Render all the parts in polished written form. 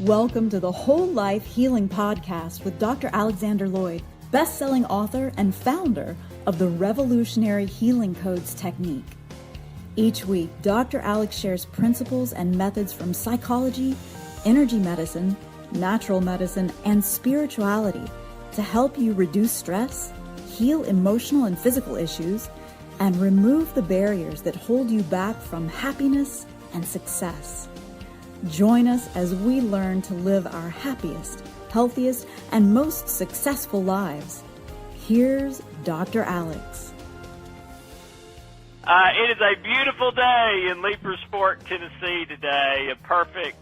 Welcome to the Whole Life Healing Podcast with Dr. Alexander Lloyd, best-selling author and founder of the revolutionary Healing Codes technique. Each week, Dr. Alex shares principles and methods from psychology, energy medicine, natural medicine, and spirituality to help you reduce stress, heal emotional and physical issues, and remove the barriers that hold you back from happiness and success. Join us as we learn to live our happiest, healthiest, and most successful lives. Here's Dr. Alex. It is a beautiful day in Leapersport, Tennessee today, a perfect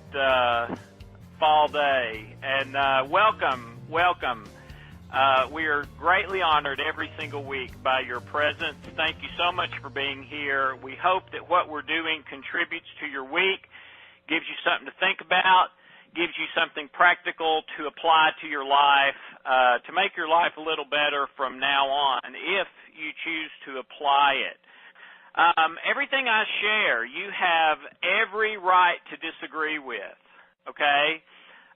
fall day. And welcome. We are greatly honored every single week by your presence. Thank you so much for being here. We hope that what we're doing contributes to your week, gives you something to think about, gives you something practical to apply to your life, to make your life a little better from now on, if you choose to apply it. Everything I share, you have every right to disagree with, okay?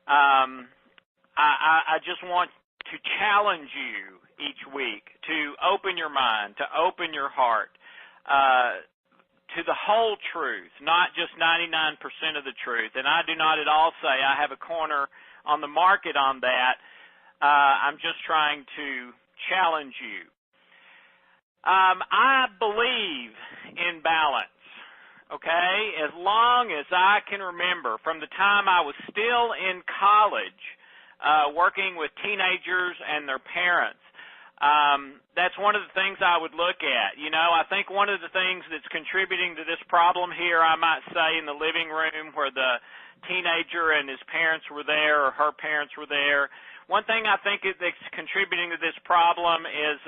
I just want to challenge you each week to open your mind, to open your heart, to the whole truth, not just 99% of the truth. And I do not at all say I have a corner on the market on that. I'm just trying to challenge you. I believe in balance, okay? As long as I can remember, from the time I was still in college, working with teenagers and their parents, that's one of the things I would look at. You know, I think one of the things that's contributing to this problem here, I might say, in the living room where the teenager and his parents were there or her parents were there, one thing I think that's contributing to this problem is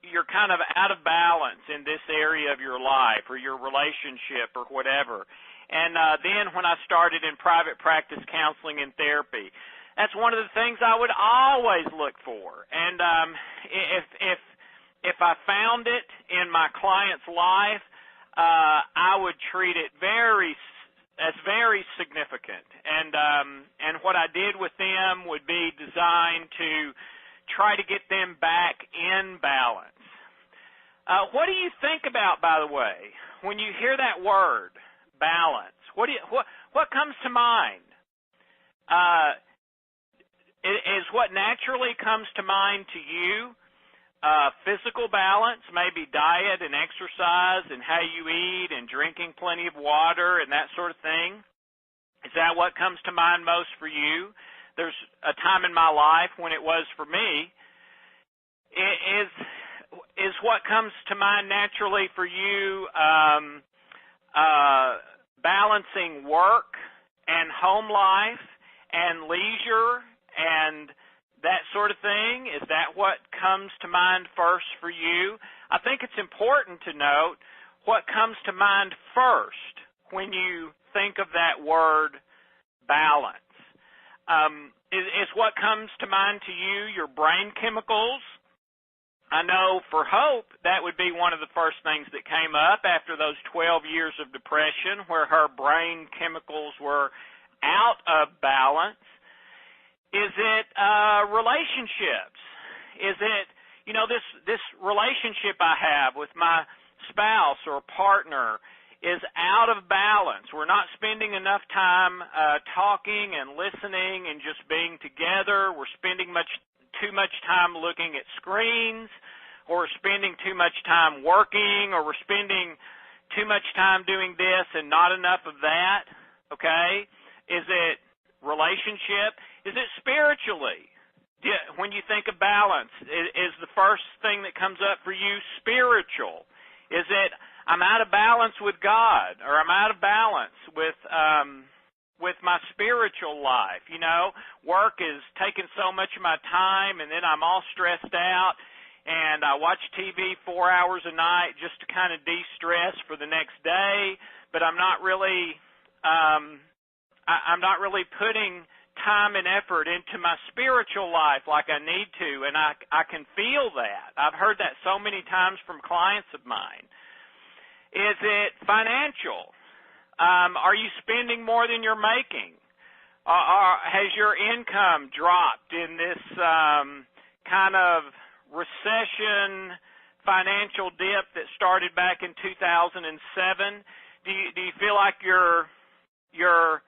you're kind of out of balance in this area of your life or your relationship or whatever. And then when I started in private practice counseling and therapy, that's one of the things I would always look for. And if I found it in my client's life, I would treat it as very significant. And what I did with them would be designed to try to get them back in balance. What do you think about, by the way, when you hear that word, balance? What comes to mind? Is what naturally comes to mind to you physical balance, maybe diet and exercise and how you eat and drinking plenty of water and that sort of thing? Is that what comes to mind most for you? There's a time in my life when it was for me. Is what comes to mind naturally for you balancing work and home life and leisure and that sort of thing? Is that what comes to mind first for you? I think it's important to note what comes to mind first when you think of that word balance. Is what comes to mind to you your brain chemicals? I know for Hope, that would be one of the first things that came up after those 12 years of depression where her brain chemicals were out of balance. Is it relationships? Is it, this relationship I have with my spouse or partner is out of balance. We're not spending enough time talking and listening and just being together. We're spending too much time looking at screens, or we're spending too much time working, or we're spending too much time doing this and not enough of that, okay? Is it relationship? Is it spiritually? When you think of balance, is the first thing that comes up for you spiritual? Is it I'm out of balance with God, or I'm out of balance with my spiritual life? Work is taking so much of my time, and then I'm all stressed out, and I watch TV 4 hours a night just to kind of de-stress for the next day, but I'm not really putting time and effort into my spiritual life like I need to, and I can feel that. I've heard that so many times from clients of mine. Is it financial? Are you spending more than you're making? Has your income dropped in this kind of recession financial dip that started back in 2007? Do you feel like your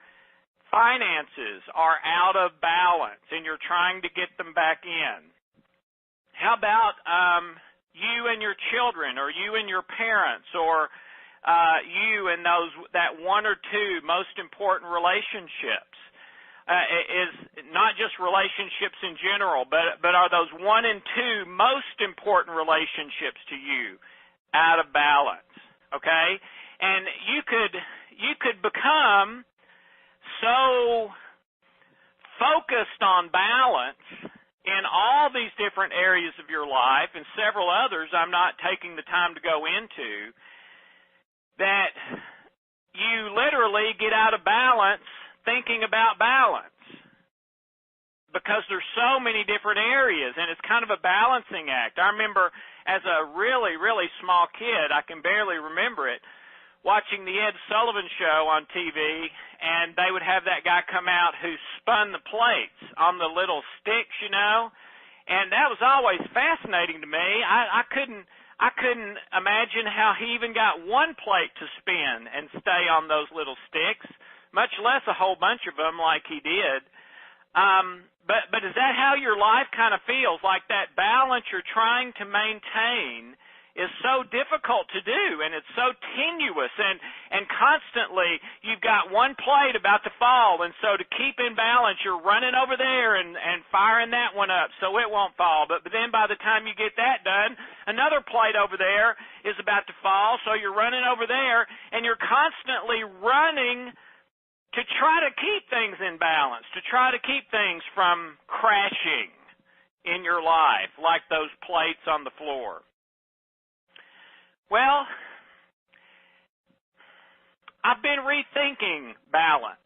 finances are out of balance and you're trying to get them back in? How about you and your children, or you and your parents, or you and that one or two most important relationships? Is not just relationships in general, but are those one and two most important relationships to you out of balance? Okay? And you could become so focused on balance in all these different areas of your life, and several others I'm not taking the time to go into, that you literally get out of balance thinking about balance, because there's so many different areas, and it's kind of a balancing act. I remember as a really, really small kid, I can barely remember it, watching the Ed Sullivan Show on TV, and they would have that guy come out who spun the plates on the little sticks, and that was always fascinating to me. I couldn't imagine how he even got one plate to spin and stay on those little sticks, much less a whole bunch of them like he did. But is that how your life kind of feels? Like that balance you're trying to maintain is so difficult to do, and it's so tenuous, and constantly you've got one plate about to fall, and so to keep in balance, you're running over there and firing that one up so it won't fall. But then by the time you get that done, another plate over there is about to fall, so you're running over there, and you're constantly running to try to keep things in balance, to try to keep things from crashing in your life like those plates on the floor. Well, I've been rethinking balance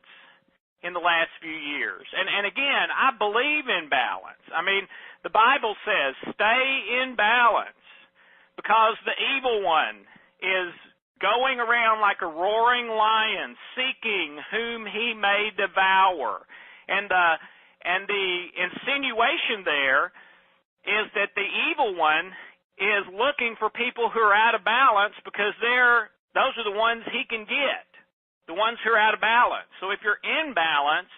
in the last few years. And again, I believe in balance. I mean, the Bible says, stay in balance, because the evil one is going around like a roaring lion, seeking whom he may devour. And the insinuation there is that the evil one is looking for people who are out of balance, because those are the ones he can get, the ones who are out of balance. So if you're in balance,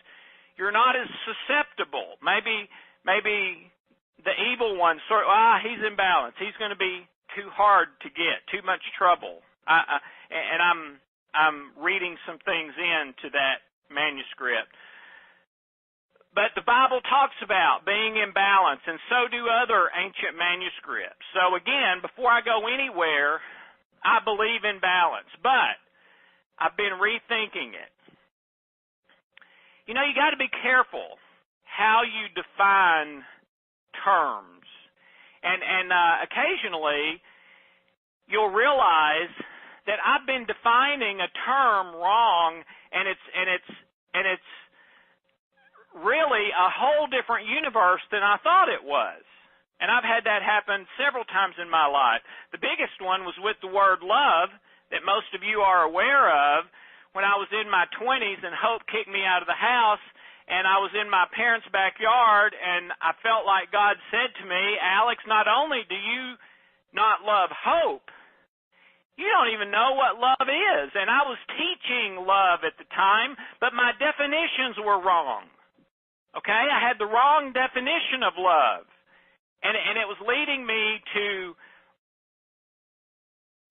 you're not as susceptible. Maybe the evil one he's in balance. He's going to be too hard to get, too much trouble. And I'm reading some things into that manuscript. But the Bible talks about being in balance, and so do other ancient manuscripts. So again, before I go anywhere, I believe in balance, but I've been rethinking it. You got to be careful how you define terms. And occasionally, you'll realize that I've been defining a term wrong, and it's really a whole different universe than I thought it was. And I've had that happen several times in my life. The biggest one was with the word love, that most of you are aware of, when I was in my 20s and Hope kicked me out of the house, and I was in my parents' backyard, and I felt like God said to me, Alex, not only do you not love Hope, you don't even know what love is. And I was teaching love at the time, but my definitions were wrong. Okay? I had the wrong definition of love. And it was leading me to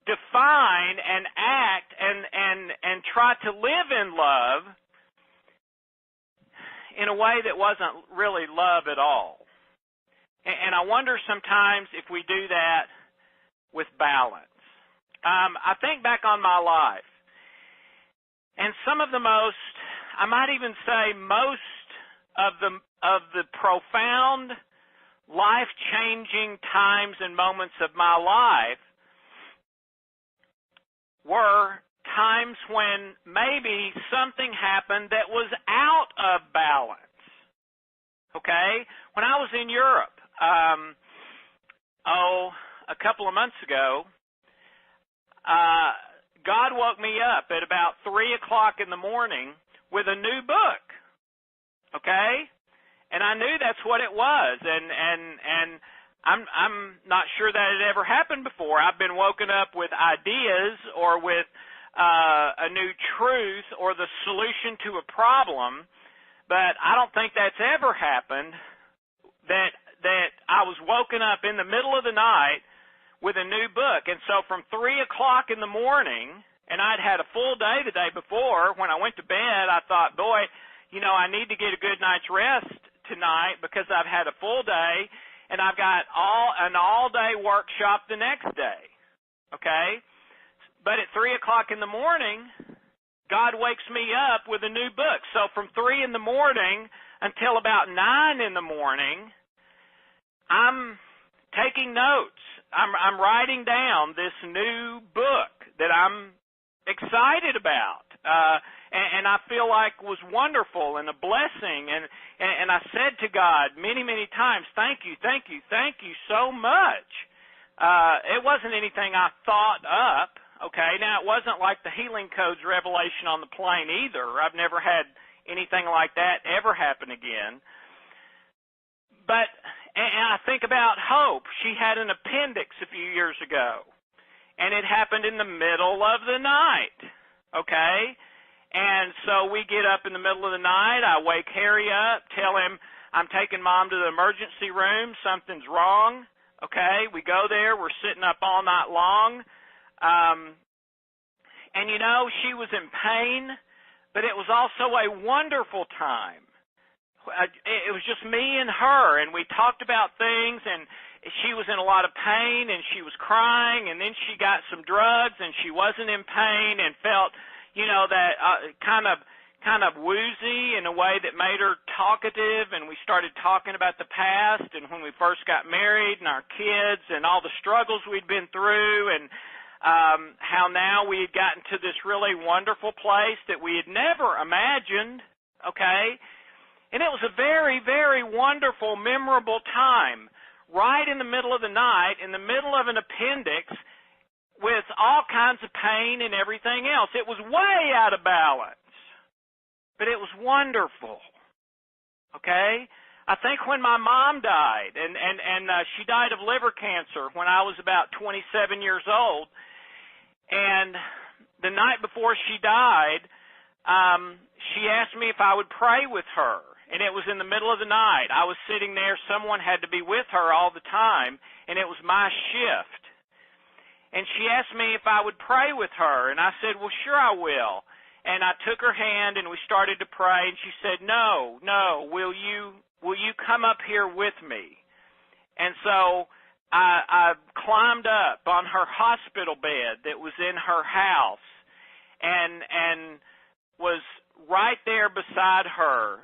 define and act and try to live in love in a way that wasn't really love at all. And I wonder sometimes if we do that with balance. I think back on my life, and some of the most, I might even say most of the profound, life-changing times and moments of my life were times when maybe something happened that was out of balance. Okay? When I was in Europe, a couple of months ago, God woke me up at about 3 o'clock in the morning with a new book okay? And I knew that's what it was, and I'm not sure that it ever happened before. I've been woken up with ideas or with a new truth or the solution to a problem, but I don't think that's ever happened, that I was woken up in the middle of the night with a new book. And so from 3 o'clock in the morning, and I'd had a full day the day before, when I went to bed, I thought, boy, I need to get a good night's rest tonight because I've had a full day, and I've got an all-day workshop the next day, okay? But at 3 o'clock in the morning, God wakes me up with a new book. So from 3 in the morning until about 9 in the morning, I'm taking notes. I'm writing down this new book that I'm excited about, and I feel like was wonderful and a blessing. And I said to God many, many times, thank you so much. It wasn't anything I thought up. Okay, now it wasn't like the Healing Codes revelation on the plane either. I've never had anything like that ever happen again. But, and I think about Hope. She had an appendix a few years ago, and it happened in the middle of the night, okay? And so we get up in the middle of the night. I wake Harry up, tell him I'm taking Mom to the emergency room. Something's wrong, okay? We go there. We're sitting up all night long. And she was in pain, but it was also a wonderful time. It was just me and her, and we talked about things, and she was in a lot of pain, and she was crying, and then she got some drugs, and she wasn't in pain, and felt, that kind of woozy in a way that made her talkative, and we started talking about the past, and when we first got married, and our kids, and all the struggles we'd been through, and how now we had gotten to this really wonderful place that we had never imagined, okay? And it was a very, very wonderful, memorable time, right in the middle of the night, in the middle of an appendix, with all kinds of pain and everything else. It was way out of balance, but it was wonderful, okay? I think when my mom died, and she died of liver cancer when I was about 27 years old, and the night before she died, she asked me if I would pray with her, and it was in the middle of the night. I was sitting there. Someone had to be with her all the time, and it was my shift. And she asked me if I would pray with her, and I said, well, sure I will. And I took her hand, and we started to pray, and she said, no, will you come up here with me? And so I climbed up on her hospital bed that was in her house and was right there beside her,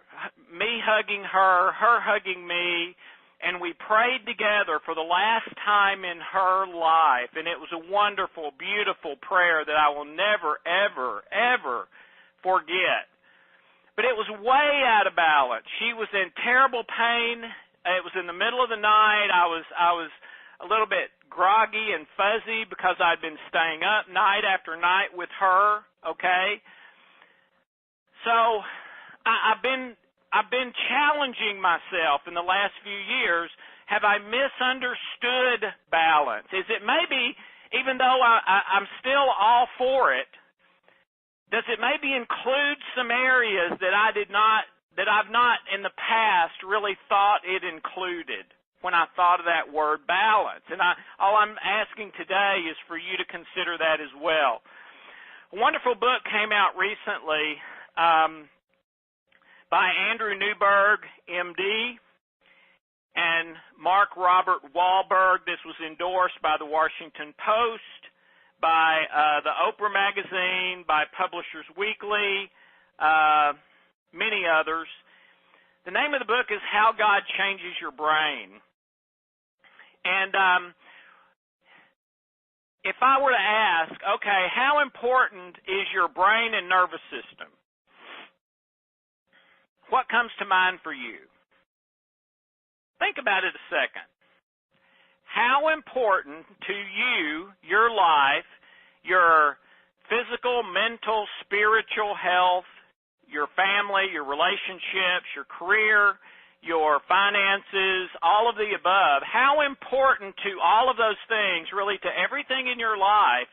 me hugging her hugging me, and we prayed together for the last time in her life, and it was a wonderful, beautiful prayer that I will never, ever, ever forget. But it was way out of balance. She was in terrible pain. It was in the middle of the night. I was a little bit groggy and fuzzy because I'd been staying up night after night with her, okay? So I've been challenging myself in the last few years. Have I misunderstood balance? Is it maybe, even though I'm still all for it, does it maybe include some areas that I've not in the past really thought it included when I thought of that word balance? And all I'm asking today is for you to consider that as well. A wonderful book came out recently by Andrew Newberg, M.D., and Mark Robert Wahlberg. This was endorsed by the Washington Post, by the Oprah magazine, by Publishers Weekly, many others. The name of the book is How God Changes Your Brain. And if I were to ask, okay, how important is your brain and nervous system? What comes to mind for you? Think about it a second. How important to you, your life, your physical, mental, spiritual health, your family, your relationships, your career, your finances, all of the above, how important to all of those things, really to everything in your life,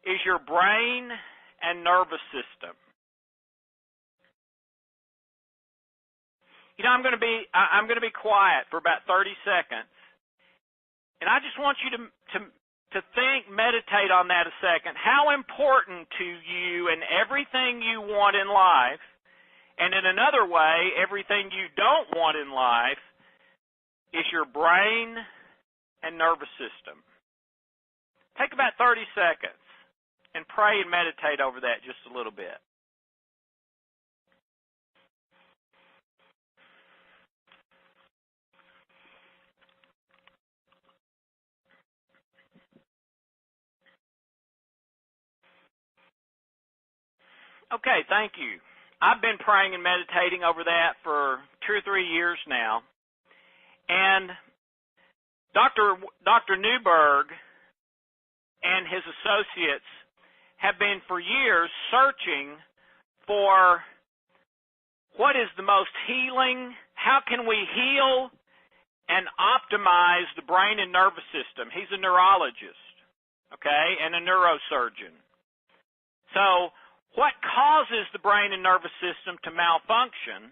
is your brain and nervous system. I'm going to be quiet for about 30 seconds, and I just want you to think, meditate on that a second. How important to you and everything you want in life, and in another way, everything you don't want in life, is your brain and nervous system. Take about 30 seconds and pray and meditate over that just a little bit. Okay, thank you. I've been praying and meditating over that for 2 or 3 years now. And Dr. Newberg and his associates have been for years searching for what is the most healing, how can we heal and optimize the brain and nervous system. He's a neurologist, okay, and a neurosurgeon. So what causes the brain and nervous system to malfunction?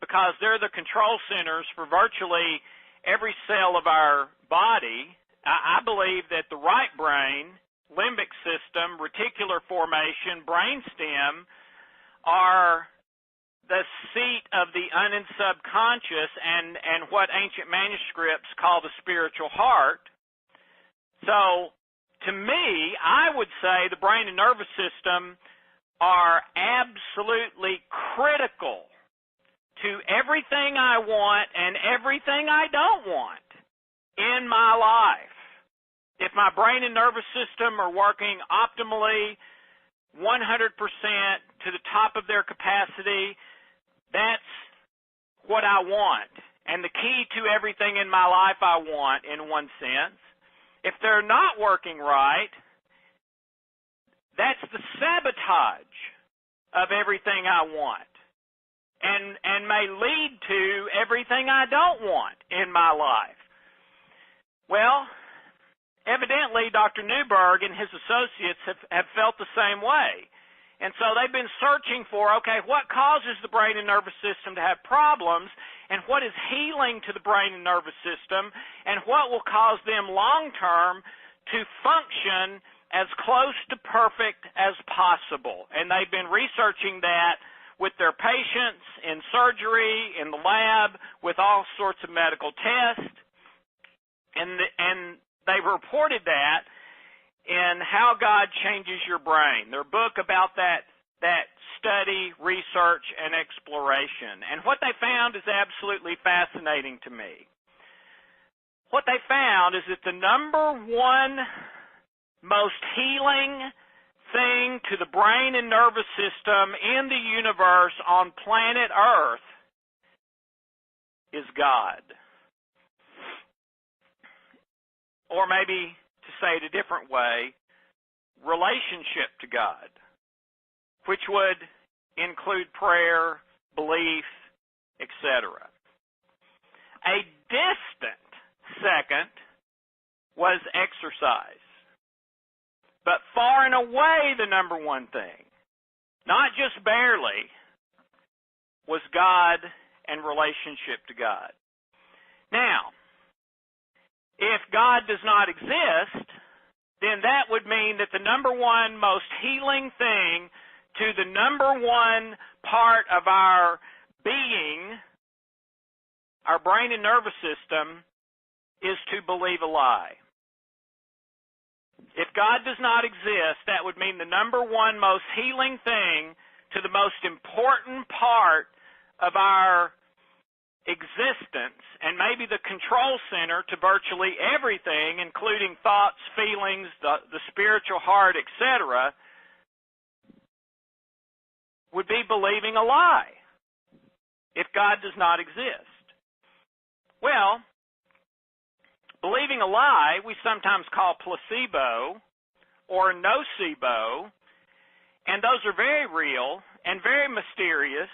Because they're the control centers for virtually every cell of our body. I believe that the right brain, limbic system, reticular formation, brainstem are the seat of the un- and subconscious and what ancient manuscripts call the spiritual heart. So, to me, I would say the brain and nervous system are absolutely critical to everything I want and everything I don't want in my life. If my brain and nervous system are working optimally, 100% to the top of their capacity, that's what I want. And the key to everything in my life I want, in one sense. If they're not working right, that's the sabotage of everything I want and may lead to everything I don't want in my life. Well, evidently Dr. Newberg and his associates have felt the same way. And so they've been searching for, okay, what causes the brain and nervous system to have problems, and what is healing to the brain and nervous system, and what will cause them long-term to function as close to perfect as possible. And they've been researching that with their patients, in surgery, in the lab, with all sorts of medical tests. And they've reported that in How God Changes Your Brain, their book about that study, research, and exploration. And what they found is absolutely fascinating to me. What they found is that the number one most healing thing to the brain and nervous system in the universe on planet Earth is God. Or maybe, to say it a different way, relationship to God, which would include prayer, belief, etc. A distant second was exercise. But far and away the number one thing, not just barely, was God and relationship to God. Now, if God does not exist, then that would mean that the number one most healing thing to the number one part of our being, our brain and nervous system, is to believe a lie. If God does not exist, that would mean the number one most healing thing to the most important part of our existence, and maybe the control center to virtually everything, including thoughts, feelings, the spiritual heart, etc., would be believing a lie if God does not exist. Well, believing a lie we sometimes call placebo or nocebo, and those are very real and very mysterious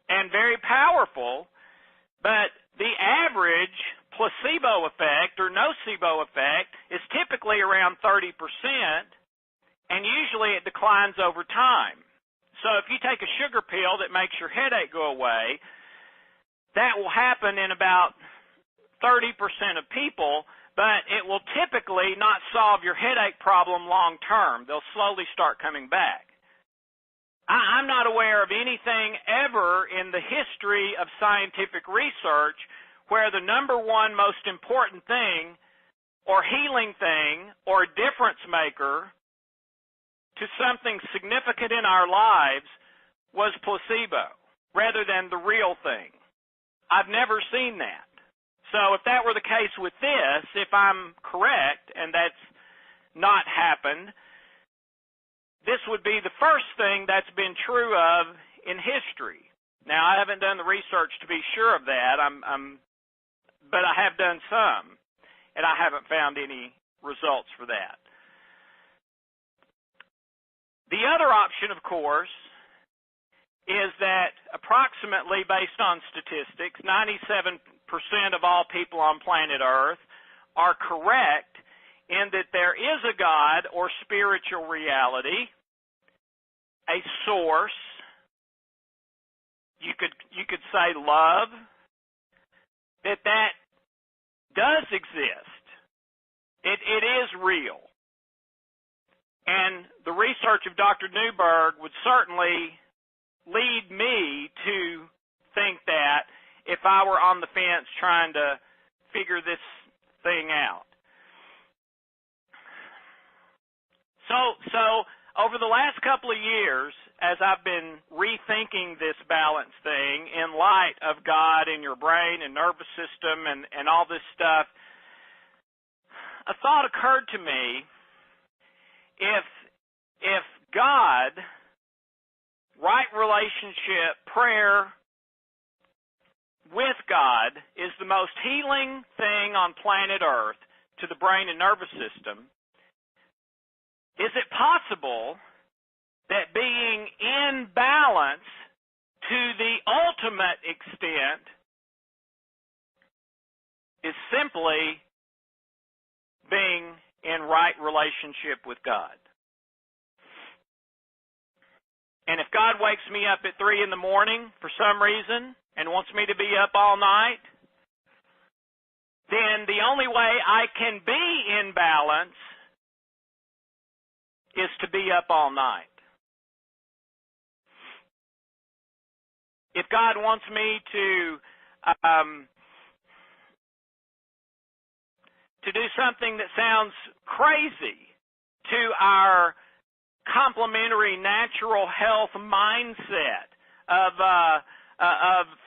and very powerful, but the average placebo effect or nocebo effect is typically around 30%, and usually it declines over time. So if you take a sugar pill that makes your headache go away, that will happen in about 30% of people, but it will typically not solve your headache problem long term. They'll slowly start coming back. I'm not aware of anything ever in the history of scientific research where the number one most important thing or healing thing or difference maker to something significant in our lives was placebo rather than the real thing. I've never seen that. So if that were the case with this, if I'm correct, and that's not happened, this would be the first thing that's been true of in history. Now, I haven't done the research to be sure of that, but I have done some, and I haven't found any results for that. The other option, of course, is that approximately, based on statistics, 97% of all people on planet Earth are correct in that there is a God or spiritual reality, a source, you could say love, that does exist. It is real. And the research of Dr. Newberg would certainly lead me to think that if I were on the fence trying to figure this thing out. So over the last couple of years, as I've been rethinking this balance thing in light of God and your brain and nervous system and all this stuff, a thought occurred to me. If God, right relationship, prayer with God is the most healing thing on planet Earth to the brain and nervous system, is it possible that being in balance to the ultimate extent is simply being in right relationship with God? And if God wakes me up at 3 in the morning for some reason and wants me to be up all night, then the only way I can be in balance is to be up all night. If God wants me to do something that sounds crazy to our complementary natural health mindset of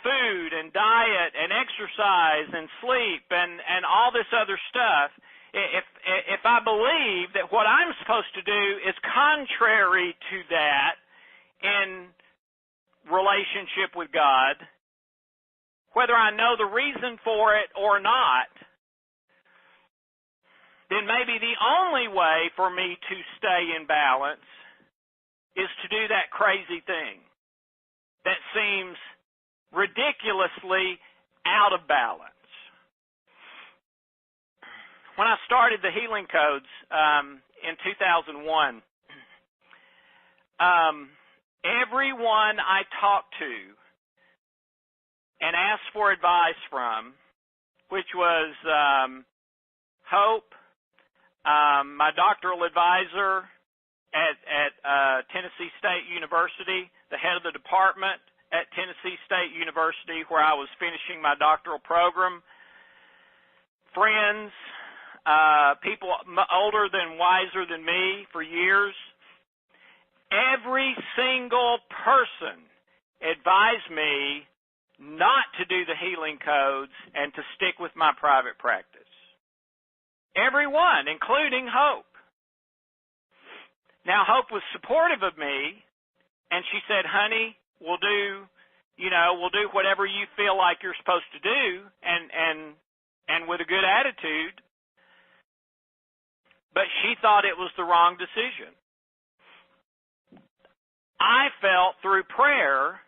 food and diet and exercise and sleep and all this other stuff, if I believe that what I'm supposed to do is contrary to that in relationship with God, whether I know the reason for it or not, then maybe the only way for me to stay in balance is to do that crazy thing that seems ridiculously out of balance. When I started the Healing Codes in 2001, everyone I talked to and asked for advice from, which was Hope, my doctoral advisor at Tennessee State University, the head of the department at Tennessee State University where I was finishing my doctoral program, friends, people older than wiser than me for years, every single person advised me not to do the Healing Codes and to stick with my private practice. Everyone, including Hope. Now, Hope was supportive of me, and she said, honey, we'll do whatever you feel like you're supposed to do, and with a good attitude. But she thought it was the wrong decision. I felt through prayer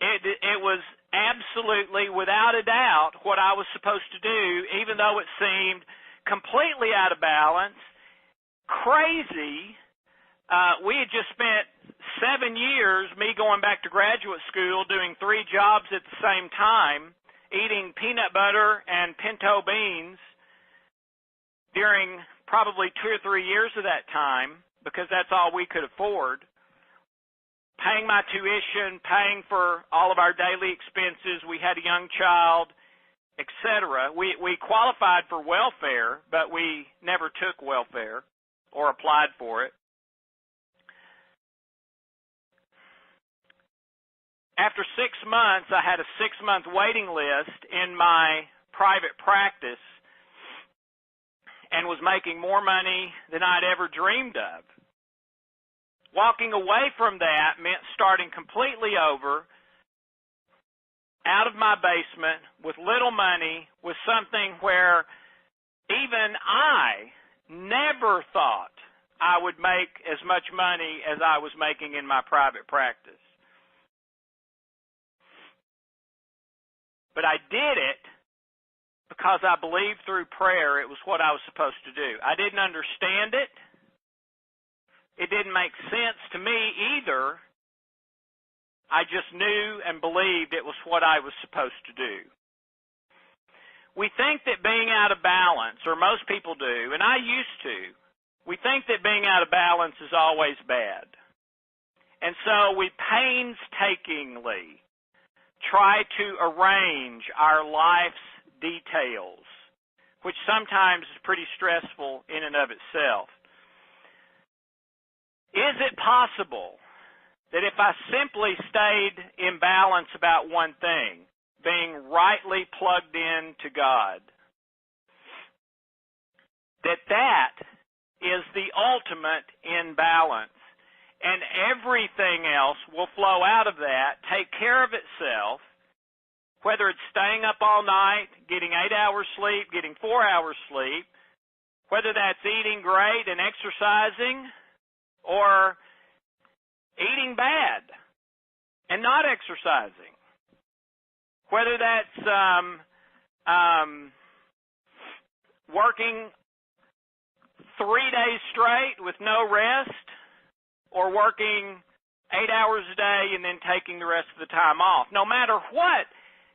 it was absolutely, without a doubt, what I was supposed to do, even though it seemed completely out of balance, crazy. We had just spent 7 years, me going back to graduate school, doing 3 jobs at the same time, eating peanut butter and pinto beans during probably 2 or 3 years of that time, because that's all we could afford, paying my tuition, paying for all of our daily expenses. We had a young child, etc. We qualified for welfare, but we never took welfare or applied for it. After 6 months, I had a 6-month waiting list in my private practice and was making more money than I'd ever dreamed of. Walking away from that meant starting completely over, out of my basement, with little money, with something where even I never thought I would make as much money as I was making in my private practice. But I did it because I believed through prayer it was what I was supposed to do. I didn't understand it. It didn't make sense to me either. I just knew and believed it was what I was supposed to do. We think that being out of balance, or most people do, and I used to, we think that being out of balance is always bad. And so we painstakingly try to arrange our life's details, which sometimes is pretty stressful in and of itself. Is it possible that if I simply stayed in balance about one thing, being rightly plugged in to God, that is the ultimate in balance, and everything else will flow out of that, take care of itself, whether it's staying up all night, getting 8 hours sleep, getting 4 hours sleep, whether that's eating great and exercising, or eating bad and not exercising, whether that's working 3 days straight with no rest, or working 8 hours a day and then taking the rest of the time off. No matter what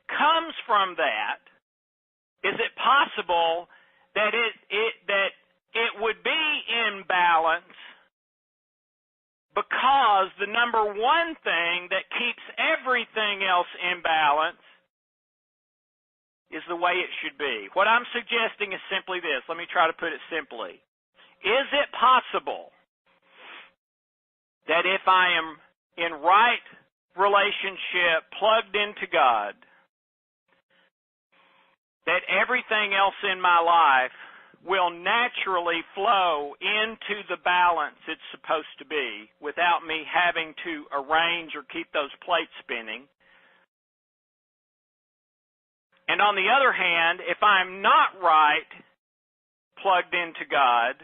comes from that, is it possible that it would be in balance, because the number one thing that keeps everything else in balance is the way it should be? What I'm suggesting is simply this. Let me try to put it simply. Is it possible that if I am in right relationship, plugged into God, that everything else in my life will naturally flow into the balance it's supposed to be without me having to arrange or keep those plates spinning? And on the other hand, if I'm not right, plugged into God,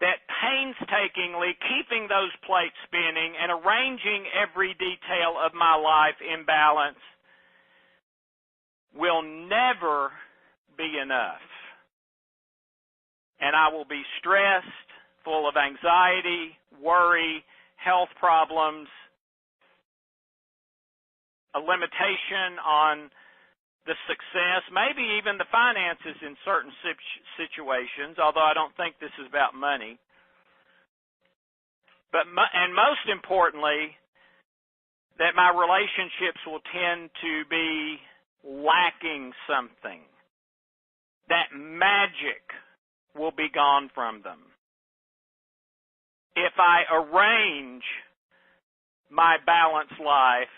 that painstakingly keeping those plates spinning and arranging every detail of my life in balance will never be enough. And I will be stressed, full of anxiety, worry, health problems, a limitation on the success, maybe even the finances in certain situations, although I don't think this is about money. And most importantly, that my relationships will tend to be lacking something. That magic will be gone from them. If I arrange my balanced life,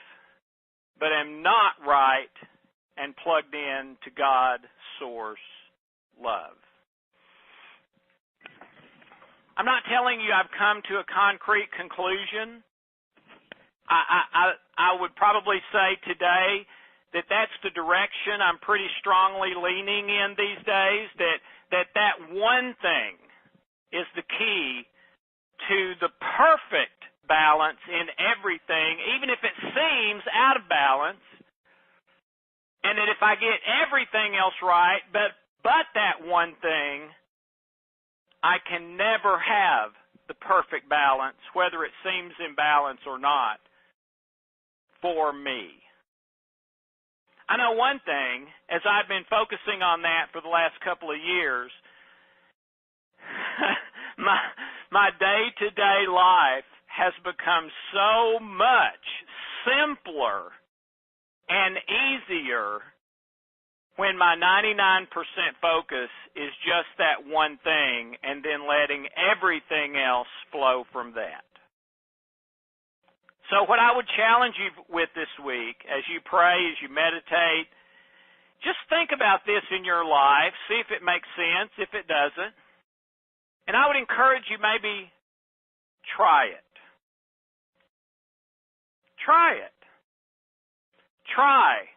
but am not right and plugged in to God, source, love. I'm not telling you I've come to a concrete conclusion. I would probably say today that that's the direction I'm pretty strongly leaning in these days, that one thing is the key to the perfect balance in everything, even if it seems out of balance, and that if I get everything else right, but that one thing, I can never have the perfect balance, whether it seems imbalance or not, for me. I know one thing, as I've been focusing on that for the last couple of years, my day-to-day life has become so much simpler and easier when my 99% focus is just that one thing and then letting everything else flow from that. So what I would challenge you with this week, as you pray, as you meditate, just think about this in your life, see if it makes sense, if it doesn't. And I would encourage you, maybe try it. Try it. Try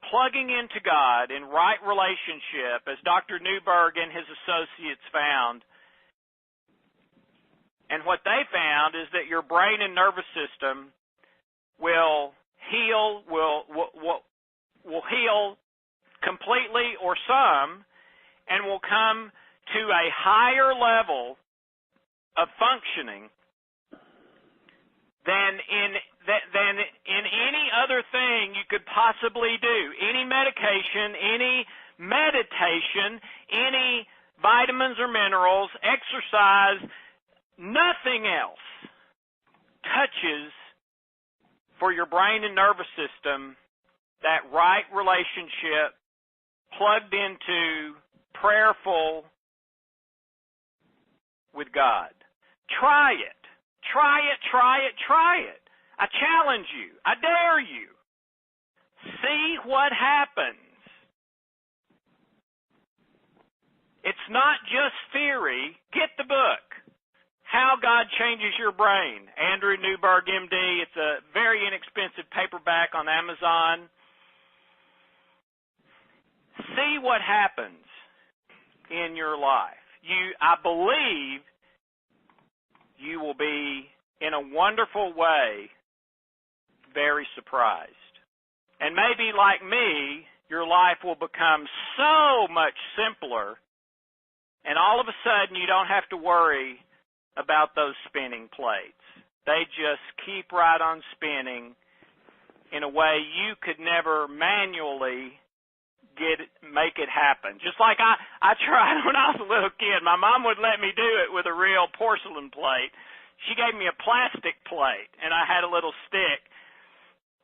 plugging into God in right relationship, as Dr. Newberg and his associates found. And what they found is that your brain and nervous system will heal, will heal completely or some, and will come to a higher level of functioning than in any other thing you could possibly do. Any medication, any meditation, any vitamins or minerals, exercise, nothing else touches for your brain and nervous system that right relationship plugged into prayerful with God. Try it. Try it, try it, try it. I challenge you. I dare you. See what happens. It's not just theory. Get the book, How God Changes Your Brain. Andrew Newberg, MD. It's a very inexpensive paperback on Amazon. See what happens in your life. I believe you will be, in a wonderful way, very surprised. And maybe, like me, your life will become so much simpler, and all of a sudden you don't have to worry about those spinning plates. They just keep right on spinning in a way you could never manually make it happen. Just like I tried when I was a little kid. My mom would let me do it with a real porcelain plate. She gave me a plastic plate, and I had a little stick.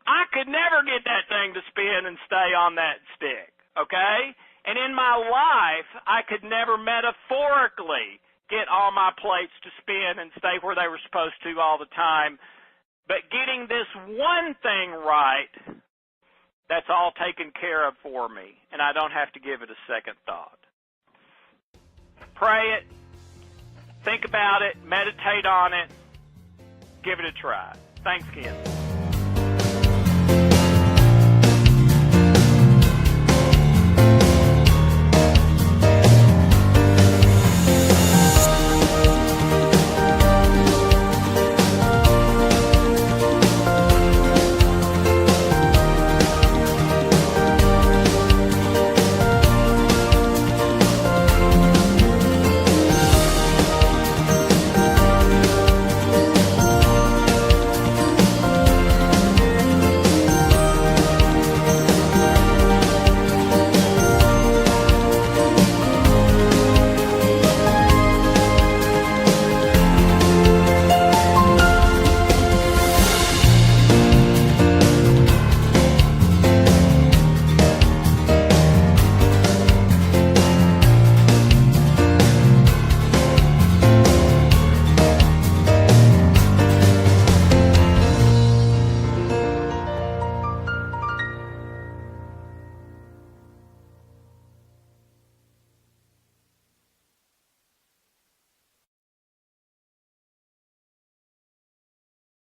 I could never get that thing to spin and stay on that stick, okay? And in my life, I could never metaphorically get all my plates to spin and stay where they were supposed to all the time. But getting this one thing right, that's all taken care of for me, and I don't have to give it a second thought. Pray it, think about it, meditate on it, give it a try. Thanks, Ken.